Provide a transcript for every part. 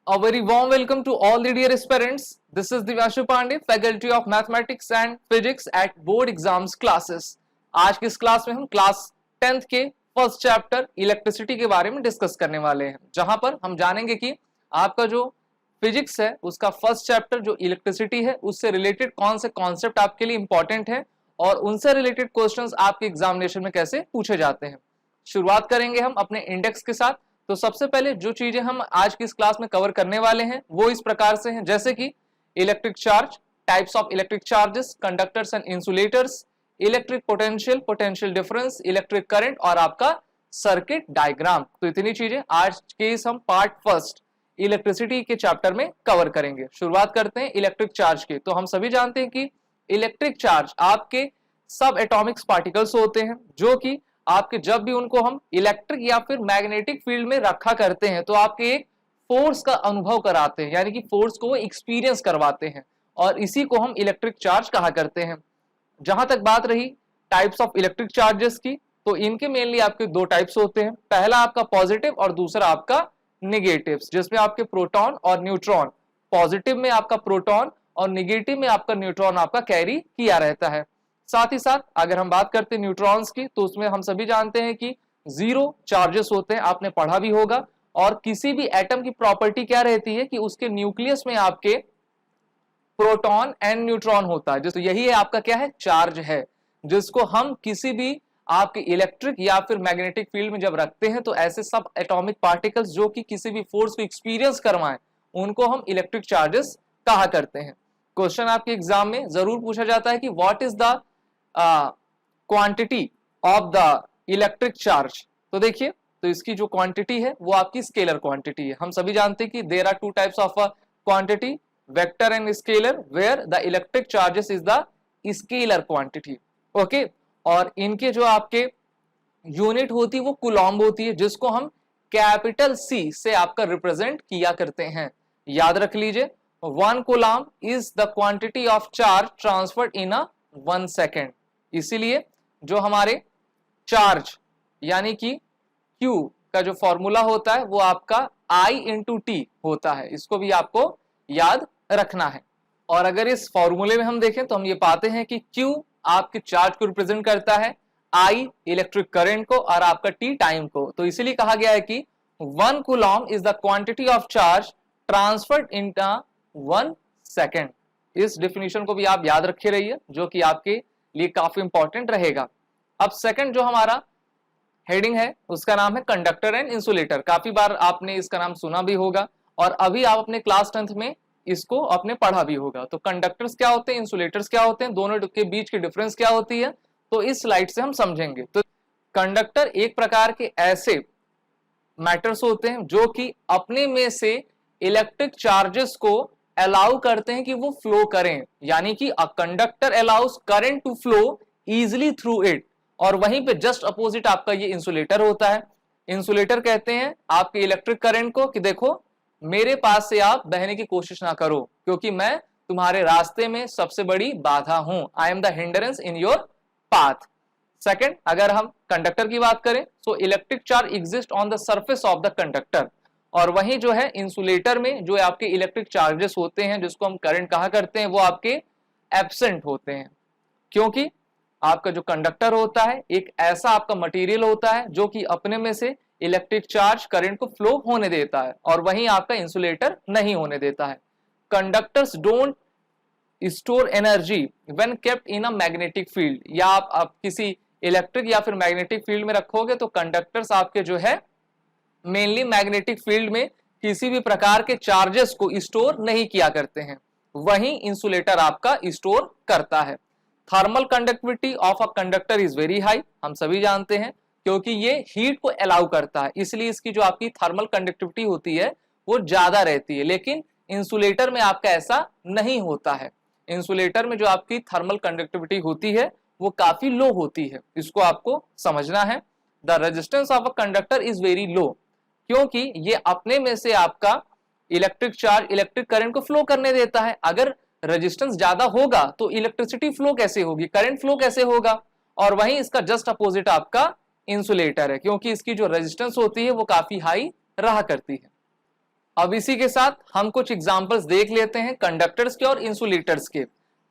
A very warm welcome to all the dear aspirants. This is Divyanshu Pandey, Faculty of Mathematics and Physics at Board Exams Classes. आज की इस class में हम class 10th के first chapter electricity के बारे में discuss करने वाले हैं, जहां पर हम जानेंगे कि आपका जो फिजिक्स है उसका फर्स्ट चैप्टर जो इलेक्ट्रिसिटी है उससे रिलेटेड कौन से कॉन्सेप्ट आपके लिए इंपॉर्टेंट है और उनसे रिलेटेड क्वेश्चंस आपके एग्जामिनेशन में कैसे पूछे जाते हैं। शुरुआत करेंगे हम अपने इंडेक्स के साथ। तो सबसे पहले जो चीजें हम आज की इस क्लास में कवर करने वाले हैं वो इस प्रकार से हैं, जैसे कि electric charge, types of electric charges, conductors and insulators, electric potential, potential difference, electric current और आपका सर्किट डायग्राम। तो इतनी चीजें आज के इस हम पार्ट फर्स्ट इलेक्ट्रिसिटी के चैप्टर में कवर करेंगे। शुरुआत करते हैं इलेक्ट्रिक चार्ज के। तो हम सभी जानते हैं कि इलेक्ट्रिक चार्ज आपके सब एटॉमिक्स पार्टिकल्स होते हैं जो कि आपके जब भी उनको हम इलेक्ट्रिक या फिर मैग्नेटिक फील्ड में रखा करते हैं तो आपके एक फोर्स का अनुभव कराते हैं, यानी कि फोर्स को वो एक्सपीरियंस करवाते हैं और इसी को हम इलेक्ट्रिक चार्ज कहा करते हैं। जहां तक बात रही टाइप्स ऑफ इलेक्ट्रिक चार्जेस की, तो इनके मेनली आपके दो टाइप्स होते हैं। पहला आपका पॉजिटिव और दूसरा आपका नेगेटिव, जिसमें आपके प्रोटॉन और न्यूट्रॉन, पॉजिटिव में आपका प्रोटॉन और नेगेटिव में आपका न्यूट्रॉन आपका कैरी किया रहता है। साथ ही साथ अगर हम बात करते हैं न्यूट्रॉन्स की, तो उसमें हम सभी जानते हैं कि जीरो चार्जेस होते हैं, आपने पढ़ा भी होगा। और किसी भी एटम की प्रॉपर्टी क्या रहती है कि उसके न्यूक्लियस में आपके प्रोटॉन एंड न्यूट्रॉन होता है, तो यही है आपका क्या है, चार्ज है, जिसको हम किसी भी आपके इलेक्ट्रिक या फिर मैग्नेटिक फील्ड में जब रखते हैं तो ऐसे सब एटॉमिक पार्टिकल्स जो कि किसी भी फोर्स को एक्सपीरियंस करवाएं उनको हम इलेक्ट्रिक चार्जेस कहा करते हैं। क्वेश्चन आपके एग्जाम में जरूर पूछा जाता है कि what is the quantity of the electric charge. तो देखिए, तो इसकी जो क्वांटिटी है वो आपकी स्केलर क्वांटिटी है। हम सभी जानते हैं कि there are two types of quantity, vector and scalar, where the electric charges is the scalar quantity. Okay, और इनके जो आपके यूनिट होती है वो कूलॉम्ब होती है, जिसको हम कैपिटल सी से आपका रिप्रेजेंट किया करते हैं। याद रख लीजिए, 1 coulomb is the quantity of charge transferred in a 1 second. इसीलिए जो हमारे चार्ज यानी कि Q का जो फॉर्मूला होता है वो आपका I इंटू टी होता है, इसको भी आपको याद रखना है। और अगर इस फॉर्मूले में हम देखें तो हम ये पाते हैं कि Q आपके चार्ज को रिप्रेजेंट करता है, I इलेक्ट्रिक करंट को और आपका T टाइम को। तो इसीलिए कहा गया है कि 1 coulomb is the quantity of charge transferred in 1 second. इस डिफिनीशन को भी आप याद रखे रहिए, जो कि आपके लिए काफी इंपॉर्टेंट रहेगा। अब सेकंड जो हमारा हेडिंग है उसका नाम है कंडक्टर एंड इंसुलेटर। काफी बार आपने इसका नाम सुना भी होगा और अभी आप अपने क्लास 10th में इसको आपने पढ़ा भी होगा। तो कंडक्टर्स क्या होते हैं, इंसुलेटर्स क्या होते हैं, दोनों के बीच की डिफरेंस क्या होती है, तो इस स्लाइड से हम समझेंगे। तो कंडक्टर एक प्रकार के ऐसे मैटर्स होते हैं जो कि अपने में से इलेक्ट्रिक चार्जेस को अलाउ करते हैं कि वो फ्लो करें, यानी कि a conductor allows current to flow easily through it. और वहीं पे जस्ट अपोजिट आपका ये इंसुलेटर होता है। इंसुलेटर कहते हैं आपके इलेक्ट्रिक करंट को कि देखो मेरे पास से आप बहने की कोशिश ना करो, क्योंकि मैं तुम्हारे रास्ते में सबसे बड़ी बाधा हूं, I am the hindrance in your path. Second, अगर हम कंडक्टर की बात करें तो electric charge exist on the surface of the conductor. और वहीं जो है इंसुलेटर में जो आपके इलेक्ट्रिक चार्जेस होते हैं जिसको हम करंट कहा करते हैं वो आपके एब्सेंट होते हैं, क्योंकि आपका जो कंडक्टर होता है एक ऐसा आपका मटेरियल होता है जो कि अपने में से इलेक्ट्रिक चार्ज करंट को फ्लो होने देता है और वहीं आपका इंसुलेटर नहीं होने देता है। Conductors don't store energy when kept in a magnetic field. या आप किसी इलेक्ट्रिक या फिर मैग्नेटिक फील्ड में रखोगे तो कंडक्टर्स आपके जो है मेनली मैग्नेटिक फील्ड में किसी भी प्रकार के चार्जेस को स्टोर नहीं किया करते हैं, वहीं इंसुलेटर आपका स्टोर करता है। Thermal conductivity of a conductor is very high, हम सभी जानते हैं, क्योंकि ये हीट को अलाउ करता है, इसलिए इसकी जो आपकी थर्मल कंडक्टिविटी होती है वो ज्यादा रहती है। लेकिन इंसुलेटर में आपका ऐसा नहीं होता है। इंसुलेटर में जो आपकी थर्मल कंडक्टिविटी होती है वो काफी लो होती है, इसको आपको समझना है। The resistance of a conductor is very low, क्योंकि ये अपने में से आपका इलेक्ट्रिक चार्ज इलेक्ट्रिक करंट को फ्लो करने देता है। अगर रेजिस्टेंस ज्यादा होगा तो इलेक्ट्रिसिटी फ्लो कैसे होगी, करंट फ्लो कैसे होगा। और वहीं इसका जस्ट अपोजिट आपका इंसुलेटर है, क्योंकि इसकी जो रेजिस्टेंस होती है वो काफी हाई रहा करती है। अब इसी के साथ हम कुछ एग्जांपल्स देख लेते हैं कंडक्टर्स के और इंसुलेटर्स के।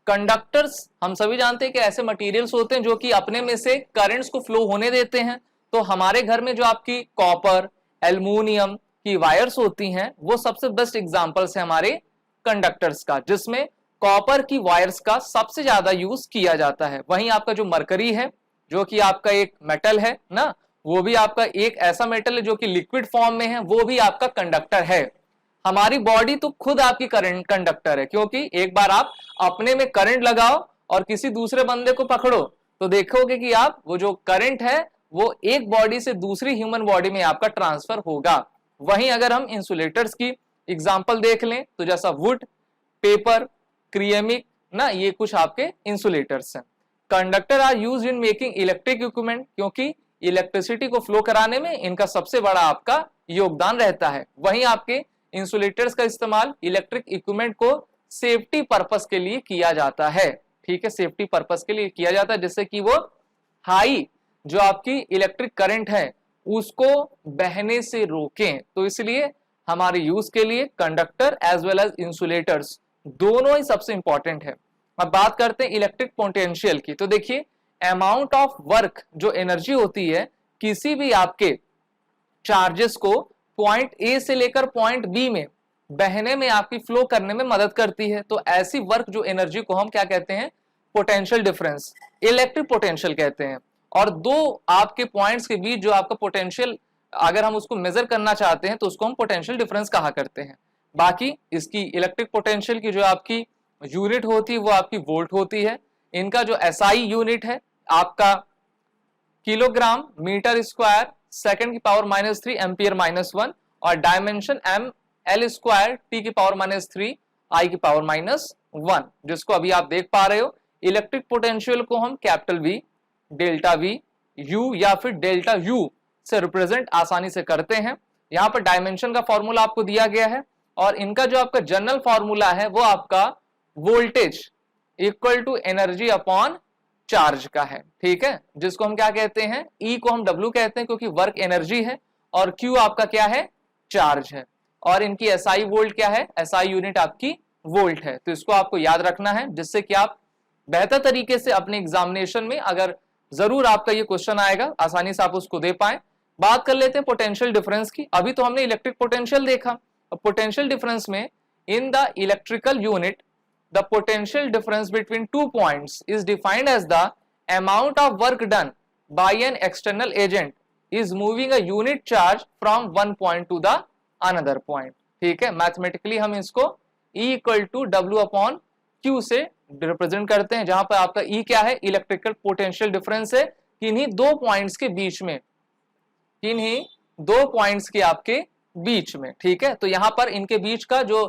कंडक्टर्स हम सभी जानते हैं कि ऐसे मटेरियल्स होते हैं जो कि अपने में से करंट्स को फ्लो होने देते हैं। तो हमारे घर में जो आपकी कॉपर, एल्युमिनियम की वायर्स होती हैं वो सबसे बेस्ट एग्जांपल्स है हमारे कंडक्टर्स का, जिसमें कॉपर की वायर्स का सबसे ज्यादा यूज किया जाता है। वहीं आपका जो मरकरी है जो कि आपका एक मेटल है ना, वो भी आपका एक ऐसा मेटल है जो कि लिक्विड फॉर्म में है, वो भी आपका कंडक्टर है। हमारी बॉडी तो खुद आपकी करंट कंडक्टर है, क्योंकि एक बार आप अपने में करंट लगाओ और किसी दूसरे बंदे को पकड़ो तो देखोगे कि आप वो जो करंट है वो एक बॉडी से दूसरी ह्यूमन बॉडी में आपका ट्रांसफर होगा। वहीं अगर हम इंसुलेटर्स की एग्जांपल देख लें तो जैसा वुड, पेपर, क्रिएमिक ना, ये कुछ आपके इंसुलेटर्स हैं। Conductors are used in making electric equipment, क्योंकि इलेक्ट्रिसिटी को फ्लो कराने में इनका सबसे बड़ा आपका योगदान रहता है। वहीं आपके इंसुलेटर्स का इस्तेमाल इलेक्ट्रिक इक्विपमेंट को सेफ्टी पर्पस के लिए किया जाता है। ठीक है, सेफ्टी पर्पस के लिए किया जाता है, जिससे कि वो हाई जो आपकी इलेक्ट्रिक करंट है उसको बहने से रोकें। तो इसलिए हमारे यूज के लिए conductor as well as insulators दोनों ही सबसे इंपॉर्टेंट है। अब बात करते हैं इलेक्ट्रिक पोटेंशियल की। तो देखिए, अमाउंट ऑफ वर्क जो एनर्जी होती है किसी भी आपके चार्जेस को पॉइंट ए से लेकर पॉइंट बी में बहने में आपकी फ्लो करने में मदद करती है। तो ऐसी वर्क जो एनर्जी को हम क्या कहते हैं, पोटेंशियल डिफरेंस, इलेक्ट्रिक पोटेंशियल कहते हैं। और दो आपके पॉइंट्स के बीच जो आपका पोटेंशियल अगर हम उसको मेजर करना चाहते हैं तो उसको हम पोटेंशियल डिफरेंस कहा करते हैं। बाकी इसकी इलेक्ट्रिक पोटेंशियल की जो आपकी यूनिट होती है वो आपकी वोल्ट होती है। इनका जो एसआई यूनिट है आपका किलोग्राम मीटर स्क्वायर सेकंड की पावर -3 एम्पियर -1, और dimension M L square T की पावर -3 आई की पावर -1, जिसको अभी आप देख पा रहे हो। इलेक्ट्रिक पोटेंशियल को हम capital V, delta we, you या फिर डेल्टा यू से रिप्रेजेंट आसानी से करते हैं। यहाँ पर डायमेंशन का फॉर्मूला आपको दिया गया है और इनका जो आपका जनरल फॉर्मूला है वो आपका voltage equal to energy upon charge का है। ठीक है, जिसको हम क्या कहते हैं, E को हम W कहते हैं क्योंकि वर्क एनर्जी है, और Q आपका क्या है, चार्ज है। और इनकी SI वोल्ट क्या है, SI यूनिट आपकी वोल्ट है। तो इसको आपको याद रखना है, जिससे कि आप बेहतर तरीके से अपने एग्जामिनेशन में अगर जरूर आपका ये क्वेश्चन आएगा आसानी से आप उसको दे पाए। बात कर लेते हैं पोटेंशियल डिफरेंस की। अभी तो हमने इलेक्ट्रिक पोटेंशियल देखा। पोटेंशियल डिफरेंस में in the electrical unit the potential difference between 2 points is defined as the amount of work done by an external agent is moving a unit charge from one point to the another point। ठीक है, mathematically हम इसको E equal to W upon Q से represent करते हैं, जहां पर आपका E क्या है, इलेक्ट्रिकल पोटेंशियल डिफरेंस है किन्हीं दो पॉइंट्स के बीच में, किन्हीं दो पॉइंट्स के आपके बीच में। ठीक है, तो यहां पर इनके बीच का जो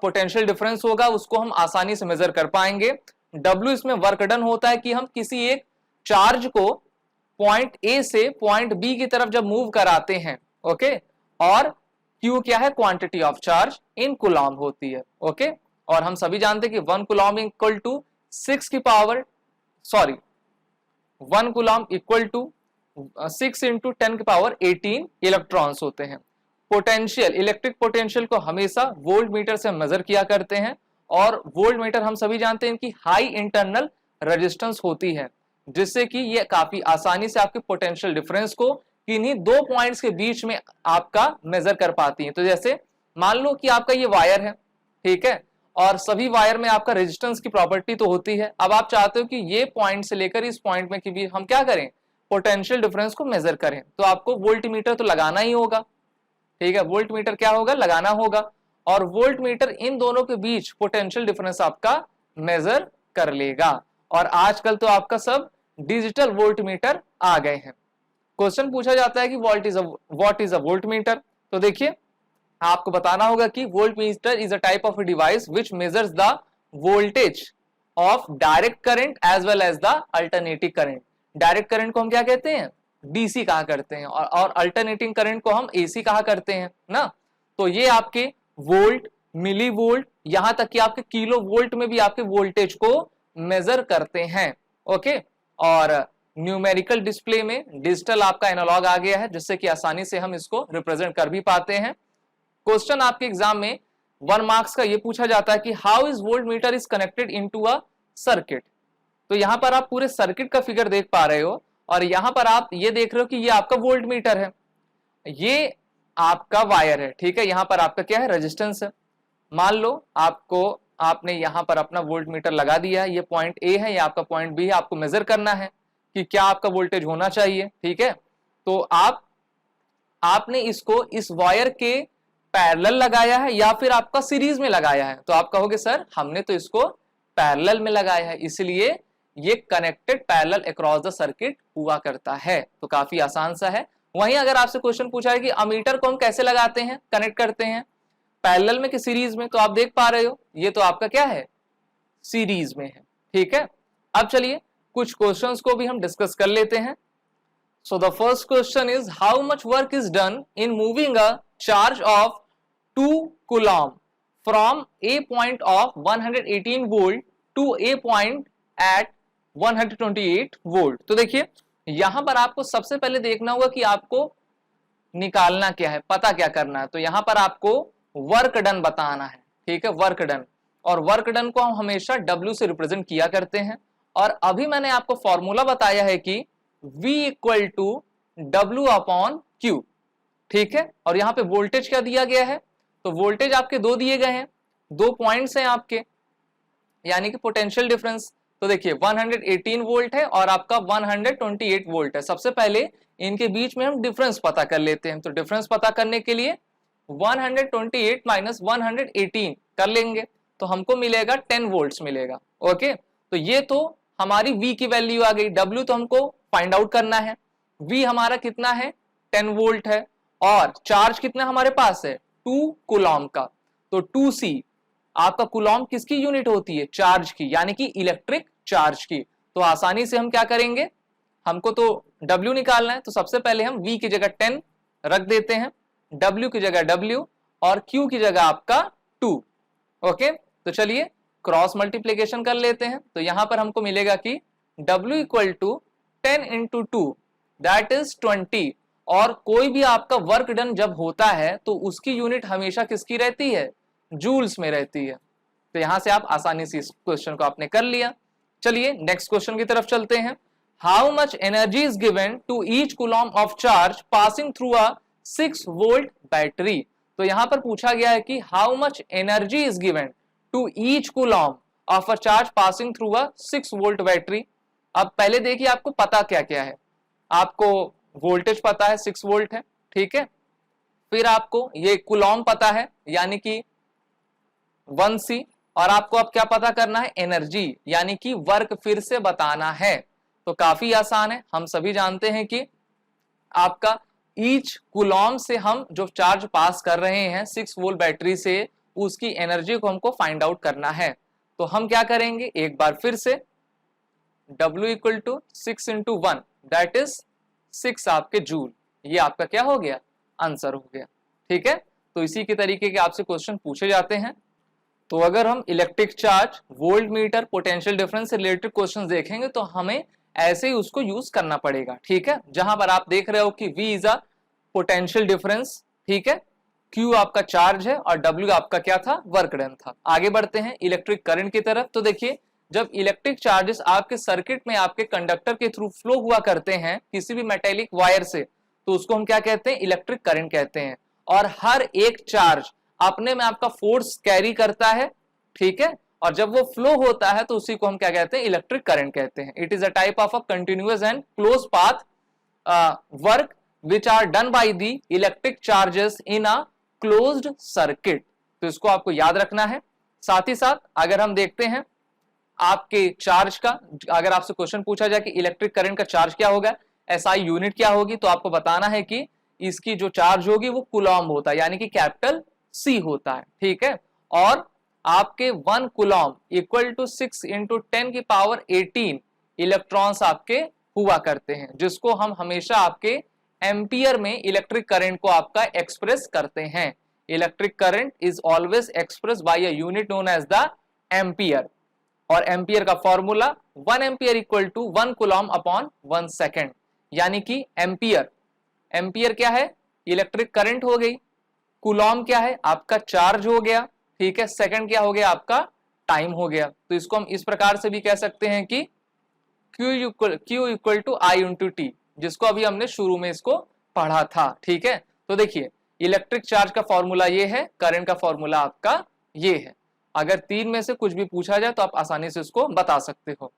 पोटेंशियल डिफरेंस होगा उसको हम आसानी से मेजर कर पाएंगे। W इसमें वर्क डन होता है कि हम किसी एक चार्ज को पॉइंट A से पॉइंट B की तरफ जब मूव कराते हैं, ओके। और Q क्या है, quantity of charge in Coulomb होती है, ओके। और हम सभी जानते हैं कि 1 कूलॉम इक्वल टू 6 की power 1 coulomb equal to 6 into 10 की पावर 18 इलेक्ट्रॉन्स होते हैं। पोटेंशियल, इलेक्ट्रिक पोटेंशियल को हमेशा वोल्ट मीटर से मेजर किया करते हैं, और वोल्ट मीटर हम सभी जानते हैं इनकी हाई इंटरनल रेजिस्टेंस होती है, जिससे कि ये काफी आसानी से आपके पोटेंशियल डिफरेंस को किन्हीं दो पॉइंट्स के बीच में आपका मेजर कर पाती है। तो जैसे मान लो कि आपका ये वायर है, ठीक है, और सभी वायर में आपका रेजिस्टेंस की प्रॉपर्टी तो होती है। अब आप चाहते हो कि ये पॉइंट से लेकर इस पॉइंट में के बीच हम क्या करें, पोटेंशियल डिफरेंस को मेजर करें, तो आपको वोल्ट मीटर तो लगाना ही होगा। ठीक है, वोल्ट मीटर क्या होगा, लगाना होगा, और वोल्ट मीटर इन दोनों के बीच पोटेंशियल डिफरेंस आपका मेजर कर लेगा। और आजकल तो आपका सब डिजिटल वोल्ट मीटर आ गए हैं। क्वेश्चन पूछा जाता है कि what is a voltmeter. तो देखिए, आपको बताना होगा कि voltmeter is a type of device which measures the voltage of direct current as well as the alternating current. Direct current को हम क्या कहते हैं, डीसी कहा करते हैं, और अल्टरनेटिंग करंट को हम एसी कहा करते हैं ना। तो ये आपके वोल्ट, मिली वोल्ट, यहां तक कि आपके किलो वोल्ट में भी आपके वोल्टेज को मेजर करते हैं, ओके। और न्यूमेरिकल डिस्प्ले में डिजिटल आपका एनालॉग आ गया है, जिससे कि आसानी से हम इसको रिप्रेजेंट कर भी पाते हैं। क्वेश्चन आपके एग्जाम में 1 मार्क्स का ये पूछा जाता है कि how is volt meter is connected into a circuit. तो यहां पर आप पूरे सर्किट का फिगर देख पा रहे हो और यहां पर आप ये देख रहे हो कि ये आपका वोल्ट मीटर है, ये आपका वायर है, ठीक है। यहां पर आपका क्या है, रेजिस्टेंस है। मान लो आपने यहां पर अपना वोल्ट मीटर लगा दिया है, ये पॉइंट ए है, ये आपका पॉइंट बी है, आपको मेजर करना है कि क्या आपका वोल्टेज होना चाहिए, ठीक है। तो आपने इसको इस वायर के पैरेलल लगाया है या फिर आपका सीरीज में लगाया है, तो आप कहोगे सर हमने तो इसको पैरेलल में लगाया है, इसलिए ये connected parallel across the circuit हुआ करता है। तो काफी आसान सा है। वहीं अगर आपसे क्वेश्चन पूछा है कि अमीटर को हम कैसे लगाते हैं, कनेक्ट करते हैं, पैरेलल में कि सीरीज में, तो आप देख पा रहे हो ये तो आपका क्या है, सीरीज में है, ठीक है। अब चलिए कुछ क्वेश्चंस को भी हम डिस्कस कर लेते हैं। So the first question is how much work is done in moving a charge of 2 coulomb from a point of 118 volt to a point at 128 volt. तो देखिए यहां पर आपको सबसे पहले देखना होगा कि आपको निकालना क्या है, पता क्या करना है। तो यहां पर आपको वर्क डन बताना है, ठीक है, वर्क डन। और वर्क डन को हम हमेशा W से रिप्रेजेंट किया करते हैं। और अभी मैंने आपको फॉर्मूला बताया है कि V equal to W upon Q, ठीक है। और यहां पे वोल्टेज क्या दिया गया है, तो वोल्टेज आपके दो दिए गए हैं, 2 पॉइंट्स हैं आपके, यानी कि पोटेंशियल डिफरेंस। तो देखिए 118 वोल्ट है और आपका 128 वोल्ट है। सबसे पहले इनके बीच में हम डिफरेंस पता कर लेते हैं। तो डिफरेंस पता करने के लिए 128 माइनस 118 कर लेंगे तो हमको मिलेगा 10 वोल्ट्स मिलेगा, ओके। तो ये तो हमारी V की वैल्यू आ गई। W तो हमको फाइंड आउट करना है, V हमारा कितना है 10 वोल्ट है और चार्ज कितना हमारे पास है 2 कूलम का। तो 2C आपका कूलम किसकी यूनिट होती है, चार्ज की, यानी कि इलेक्ट्रिक चार्ज की। तो आसानी से हम क्या करेंगे, हमको तो W निकालना है, तो सबसे पहले हम V की जगह 10 रख देते हैं, W की जगह W और Q की जगह आपका 2, ओके। तो चलिए क्रॉस मल्टीप्लीकेशन कर लेते हैं। तो यहां पर हमको मिलेगा कि W equal to 10 into 2 that is 20। और कोई भी आपका वर्क डन जब होता है तो उसकी यूनिट हमेशा किसकी रहती है, जूल्स में रहती है। तो यहां से आप आसानी से इस क्वेश्चन को आपने कर लिया। चलिए नेक्स्ट क्वेश्चन की तरफ चलते हैं। How much energy is given to each coulomb of charge passing through a 6 volt battery. तो यहां पर पूछा गया है कि how much energy is given to each coulomb of a charge passing through a 6 volt battery. अब पहले देखिए आपको पता क्या क्या है, आपको वोल्टेज पता है 6 वोल्ट है, ठीक है। फिर आपको ये कूलम पता है यानी कि 1C, और आपको अब क्या पता करना है, एनर्जी यानी कि वर्क फिर से बताना है। तो काफी आसान है, हम सभी जानते हैं कि आपका ईच कूलम से हम जो चार्ज पास कर रहे हैं 6 वोल्ट बैटरी से, उसकी एनर्जी को हमको फाइंड आउट करना है। तो हम क्या करेंगे, एक बार फिर से W equal to 6 into 1 that is 6 आपके जूल, ये आपका क्या हो गया, आंसर हो गया, ठीक है। तो इसी के तरीके के आपसे क्वेश्चन पूछे जाते हैं। तो अगर हम electric charge, volt meter, potential difference से रिलेटेड क्वेश्चंस देखेंगे तो हमें ऐसे ही उसको यूज करना पड़ेगा, ठीक है। जहां पर आप देख रहे हो कि V is a potential difference, ठीक है, Q आपका चार्ज है और W आपका क्या था, वर्क डन था। आगे बढ़ते हैं इलेक्ट्रिक करंट की तरफ। तो देखिए जब इलेक्ट्रिक चार्जेस आपके सर्किट में आपके कंडक्टर के थ्रू फ्लो हुआ करते हैं किसी भी मेटेलिक वायर से, तो उसको हम क्या कहते हैं, इलेक्ट्रिक करंट कहते हैं। और हर एक चार्ज अपने में आपका फोर्स कैरी करता है, ठीक है, और जब वो फ्लो होता है तो उसी को हम क्या कहते हैं, इलेक्ट्रिक करंट कहते हैं। It is a type of a continuous and close path work which are done by the electric charges in a closed circuit. तो इसको आपको याद रखना है। साथ ही साथ अगर हम देखते हैं आपके चार्ज का, अगर आपसे क्वेश्चन पूछा जाए कि इलेक्ट्रिक करंट का चार्ज क्या होगा, SI यूनिट क्या होगी, तो आपको बताना है कि इसकी जो चार्ज होगी वो कूलम होता है, यानी कि कैपिटल C होता है, ठीक है। और आपके 1 कूलम इक्वल टू 6 इंटू 10 की पावर 18 इलेक्ट्रॉन्स आपके हुआ करते हैं, जिसको हम हमेशा आपके एम्पियर में इलेक्ट्रिक करंट को आपका एक्सप्रेस करते हैं। Electric current is always express by a unit known as the ampere. और एम्पियर का formula 1 ampere equal to 1 coulomb upon 1 second, यानी कि एम्पियर, एम्पियर क्या है, इलेक्ट्रिक करंट हो गई, कूलॉम क्या है, आपका चार्ज हो गया, ठीक है। सेकंड क्या हो गया, आपका टाइम हो गया। तो इसको हम इस प्रकार से भी कह सकते हैं कि Q equal to I into T, जिसको अभी हमने शुरू में इसको पढ़ा था, ठीक है। तो देखिए इलेक्ट्रिक चार्ज का फॉर्मूला ये है, करंट का फॉर्मूला आपका ये है। अगर तीन में से कुछ भी पूछा जाए तो आप आसानी से इसको बता सकते हो।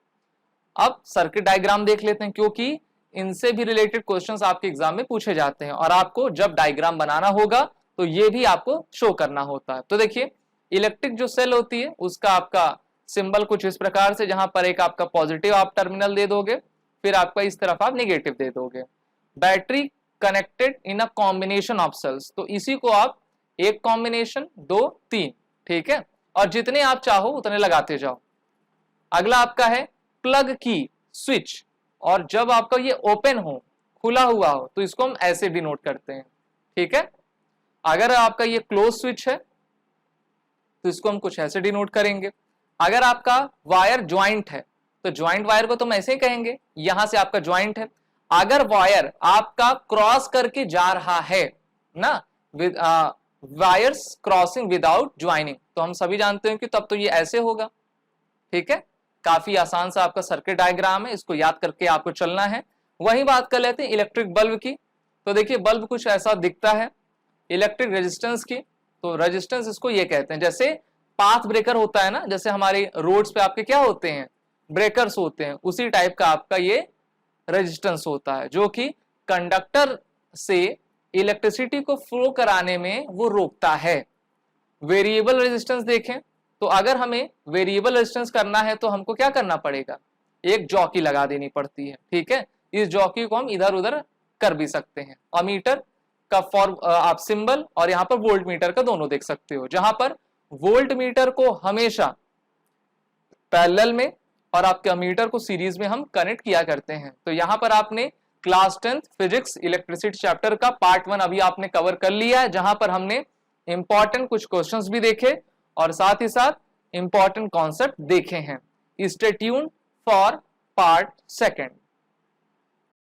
अब सर्किट डायग्राम देख लेते हैं, क्योंकि इनसे भी रिलेटेड क्वेश्चंस आपके एग्जाम में पूछे जाते हैं और आपको जब डायग्राम बनाना होगा तो ये भी आपको शो करना होता है। तो देखिए इलेक्ट्रिक जो सेल होती है उसका आपका सिंबल कुछ इस प्रकार से, जहां पर एक आपका पॉजिटिव आप टर्मिनल दे दोगे, फिर आपका इस तरफ आप नेगेटिव दे दोगे। Battery connected in a combination of cells, तो इसी को आप एक कॉम्बिनेशन, दो, तीन, ठीक है, और जितने आप चाहो उतने लगाते जाओ। अगला आपका है प्लग की स्विच, और जब आपका ये ओपन हो, खुला हुआ हो, तो इसको हम ऐसे डिनोट करते हैं, ठीक है। अगर आपका ये क्लोज स्विच है तो इसको हम कुछ ऐसे डिनोट करेंगे। अगर आपका वायर ज्वाइंट है तो ज्वाइंट वायर को तो हम ऐसे ही कहेंगे, यहां से आपका ज्वाइंट है। अगर वायर आपका क्रॉस करके जा रहा है ना, with wires crossing without joining, तो हम सभी जानते हैं कि तब तो ये ऐसे होगा, ठीक है। काफी आसान सा आपका सर्किट डायग्राम है, इसको याद करके आपको चलना है। वही बात कर लेते हैं इलेक्ट्रिक बल्ब की। तो देखिए बल्ब कुछ ऐसा दिखता है। इलेक्ट्रिक रेजिस्टेंस की, तो रेजिस्टेंस इसको ये कहते हैं, जैसे पाथ ब्रेकर होता है ना, जैसे हमारे रोड्स पे आपके क्या होते हैं, ब्रेकर्स होते हैं, उसी टाइप का आपका ये रेजिस्टेंस होता है, जो कि कंडक्टर से इलेक्ट्रिसिटी को फ्लो कराने में वो रोकता है। वेरिएबल रेजिस्टेंस देखें तो अगर हमें वेरिएबल रेजिस्टेंस करना है तो हमको क्या करना पड़ेगा, एक जॉकी लगा देनी पड़ती है, ठीक है। इस जॉकी को हम इधर उधर कर भी सकते हैं। अमीटर का आप सिंबल और यहाँ पर वोल्ट मीटर का दोनों देख सकते हो, जहां पर वोल्ट मीटर को हमेशा पैरेलल में और आपके अमीटर को सीरीज में हम कनेक्ट किया करते हैं। तो यहाँ पर आपने class 10th physics electricity chapter का पार्ट 1 अभी आपने कवर कर लिया है, जहां पर हमने इंपॉर्टेंट कुछ क्वेश्चंस भी देखे और साथ ही साथ इंपॉर्टेंट कॉन्सेप्ट देखे हैं। Stay tuned for part 2।